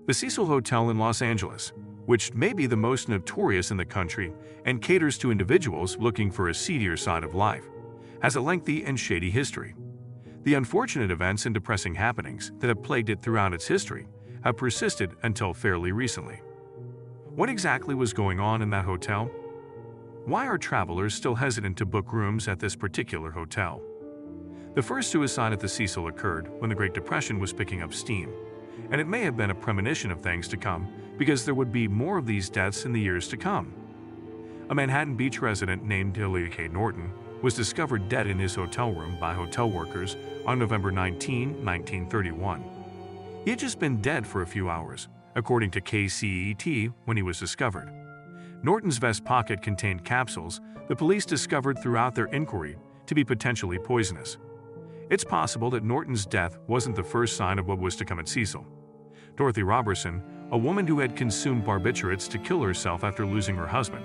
The Cecil Hotel in Los Angeles, which may be the most notorious in the country and caters to individuals looking for a seedier side of life, has a lengthy and shady history. The unfortunate events and depressing happenings that have plagued it throughout its history have persisted until fairly recently. What exactly was going on in that hotel? Why are travelers still hesitant to book rooms at this particular hotel? The first suicide at the Cecil occurred when the Great Depression was picking up steam, and it may have been a premonition of things to come because there would be more of these deaths in the years to come. A Manhattan Beach resident named Norton was discovered dead in his hotel room by hotel workers on November 19, 1931. He had just been dead for a few hours, according to KCET, when he was discovered. Norton's vest pocket contained capsules the police discovered throughout their inquiry to be potentially poisonous. It's possible that Norton's death wasn't the first sign of what was to come at Cecil. Dorothy Robertson, a woman who had consumed barbiturates to kill herself after losing her husband,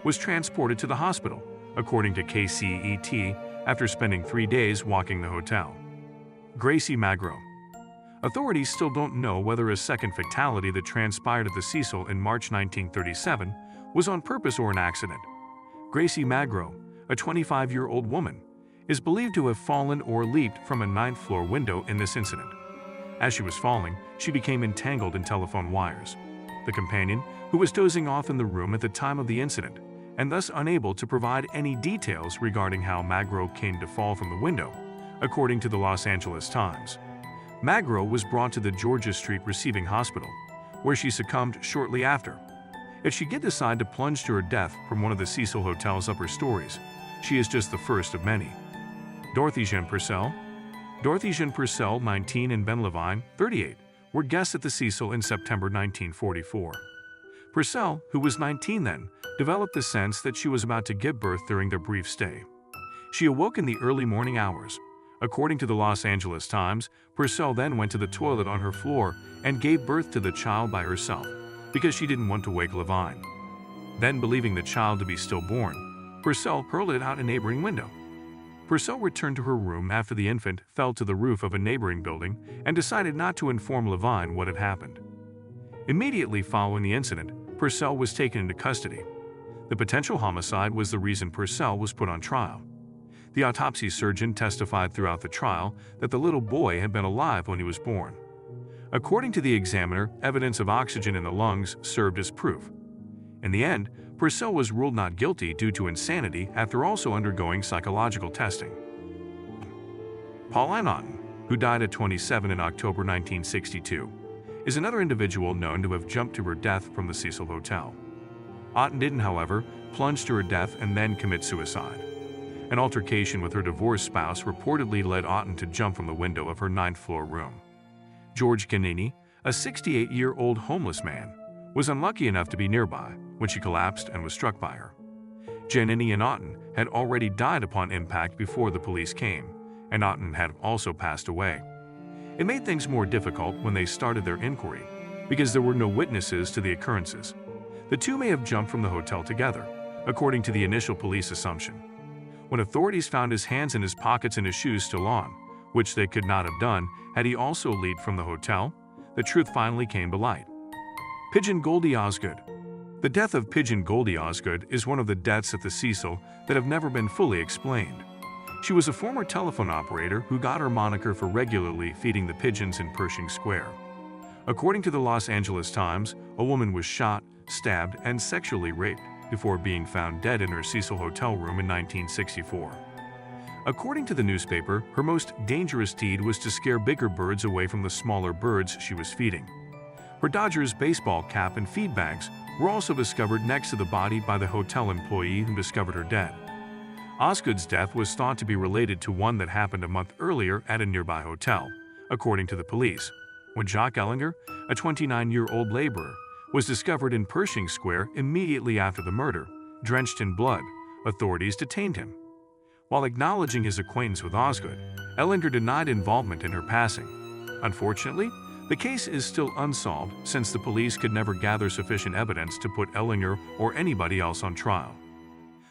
was transported to the hospital, according to KCET, after spending 3 days walking the hotel. Gracie Magro. Authorities still don't know whether a second fatality that transpired at the Cecil in March 1937 was on purpose or an accident. Gracie Magro, a 25-year-old woman, is believed to have fallen or leaped from a 9th-floor window in this incident. As she was falling, she became entangled in telephone wires. The companion, who was dozing off in the room at the time of the incident, and thus unable to provide any details regarding how Magro came to fall from the window, according to the Los Angeles Times. Magro was brought to the Georgia Street Receiving Hospital, where she succumbed shortly after. If she did decide to plunge to her death from one of the Cecil Hotel's upper stories, she is just the first of many. Dorothy Jean Purcell. Dorothy Jean Purcell, 19, and Ben Levine, 38, were guests at the Cecil in September 1944. Purcell, who was 19 then, developed the sense that she was about to give birth during their brief stay. She awoke in the early morning hours. According to the Los Angeles Times, Purcell then went to the toilet on her floor and gave birth to the child by herself because she didn't want to wake Levine. Then, believing the child to be stillborn, Purcell hurled it out a neighboring window. Purcell returned to her room after the infant fell to the roof of a neighboring building and decided not to inform Levine what had happened. Immediately following the incident, Purcell was taken into custody. The potential homicide was the reason Purcell was put on trial. The autopsy surgeon testified throughout the trial that the little boy had been alive when he was born. According to the examiner, evidence of oxygen in the lungs served as proof. In the end, Purcell was ruled not guilty due to insanity after also undergoing psychological testing. Pauline Otten, who died at 27 in October 1962, is another individual known to have jumped to her death from the Cecil Hotel. Otten didn't, however, plunge to her death and then commit suicide. An altercation with her divorced spouse reportedly led Otten to jump from the window of her 9th-floor room. George Giannini, a 68-year-old homeless man, was unlucky enough to be nearby when she collapsed and was struck by her. Giannini and Otten had already died upon impact before the police came, and Otten had also passed away. It made things more difficult when they started their inquiry, because there were no witnesses to the occurrences. The two may have jumped from the hotel together, according to the initial police assumption. When authorities found his hands in his pockets and his shoes still on, which they could not have done had he also leaped from the hotel, the truth finally came to light. Pigeon Goldie Osgood. The death of Pigeon Goldie Osgood is one of the deaths at the Cecil that have never been fully explained. She was a former telephone operator who got her moniker for regularly feeding the pigeons in Pershing Square. According to the Los Angeles Times, a woman was shot, stabbed, and sexually raped before being found dead in her Cecil hotel room in 1964. According to the newspaper, her most dangerous deed was to scare bigger birds away from the smaller birds she was feeding. Her Dodgers baseball cap and feed bags were also discovered next to the body by the hotel employee who discovered her dead. Osgood's death was thought to be related to one that happened a month earlier at a nearby hotel, according to the police, when Jacques Ellinger, a 29-year-old laborer, was discovered in Pershing Square immediately after the murder. Drenched in blood, authorities detained him. While acknowledging his acquaintance with Osgood, Ellinger denied involvement in her passing. Unfortunately, the case is still unsolved since the police could never gather sufficient evidence to put Ellinger or anybody else on trial.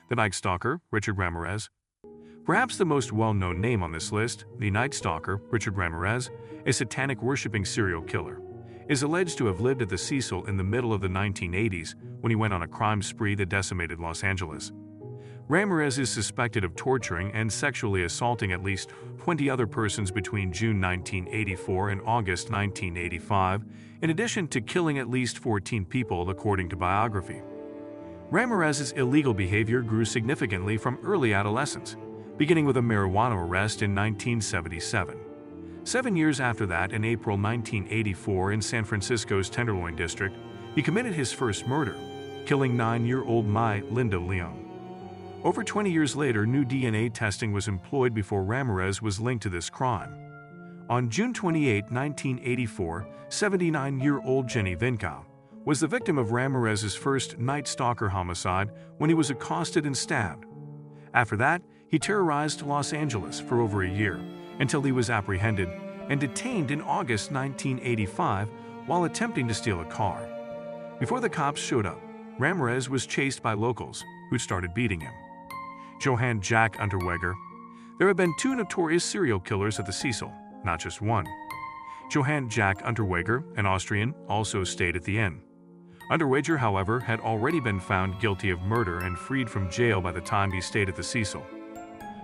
The Night Stalker, Richard Ramirez. Perhaps the most well-known name on this list, the Night Stalker, Richard Ramirez, a satanic-worshipping serial killer, is alleged to have lived at the Cecil in the middle of the 1980s when he went on a crime spree that decimated Los Angeles. Ramirez is suspected of torturing and sexually assaulting at least 20 other persons between June 1984 and August 1985, in addition to killing at least 14 people, according to biography. Ramirez's illegal behavior grew significantly from early adolescence, beginning with a marijuana arrest in 1977. 7 years after that, in April 1984 in San Francisco's Tenderloin District, he committed his first murder, killing 9-year-old Linda Leon. Over 20 years later, new DNA testing was employed before Ramirez was linked to this crime. On June 28, 1984, 79-year-old Jenny Vincow was the victim of Ramirez's first Night Stalker homicide when he was accosted and stabbed. After that, he terrorized Los Angeles for over a year until he was apprehended and detained in August 1985 while attempting to steal a car. Before the cops showed up, Ramirez was chased by locals who started beating him. Johann Jack Unterweger. There have been 2 notorious serial killers at the Cecil, not just one. Johann Jack Unterweger, an Austrian, also stayed at the inn. Unterweger, however, had already been found guilty of murder and freed from jail by the time he stayed at the Cecil.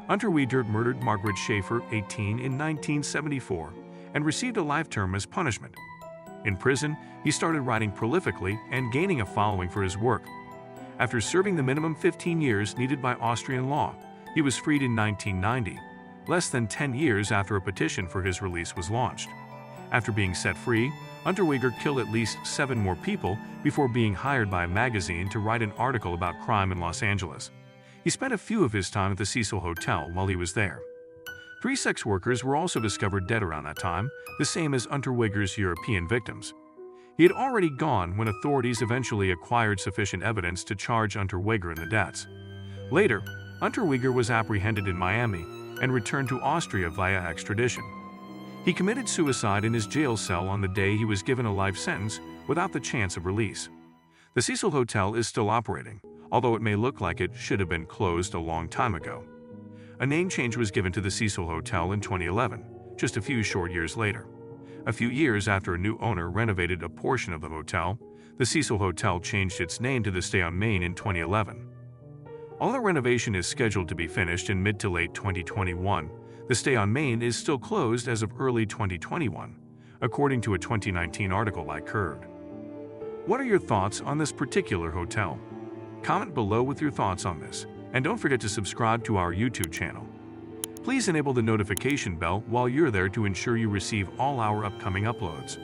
Unterweger murdered Margaret Schaefer, 18, in 1974 and received a life term as punishment. In prison, he started writing prolifically and gaining a following for his work. After serving the minimum 15 years needed by Austrian law, he was freed in 1990, less than 10 years after a petition for his release was launched. After being set free, Unterweger killed at least 7 more people before being hired by a magazine to write an article about crime in Los Angeles. He spent a few of his time at the Cecil Hotel while he was there. 3 sex workers were also discovered dead around that time, the same as Unterweger's European victims. He had already gone when authorities eventually acquired sufficient evidence to charge Unterweger in the deaths. Later, Unterweger was apprehended in Miami and returned to Austria via extradition. He committed suicide in his jail cell on the day he was given a life sentence without the chance of release. The Cecil Hotel is still operating, although it may look like it should have been closed a long time ago. A name change was given to the Cecil Hotel in 2011, just a few short years later. A few years after a new owner renovated a portion of the hotel, the Cecil Hotel changed its name to the Stay on Main in 2011. Although renovation is scheduled to be finished in mid to late 2021, the Stay on Main is still closed as of early 2021, according to a 2019 article by Curd. What are your thoughts on this particular hotel? Comment below with your thoughts on this, and don't forget to subscribe to our YouTube channel. Please enable the notification bell while you're there to ensure you receive all our upcoming uploads.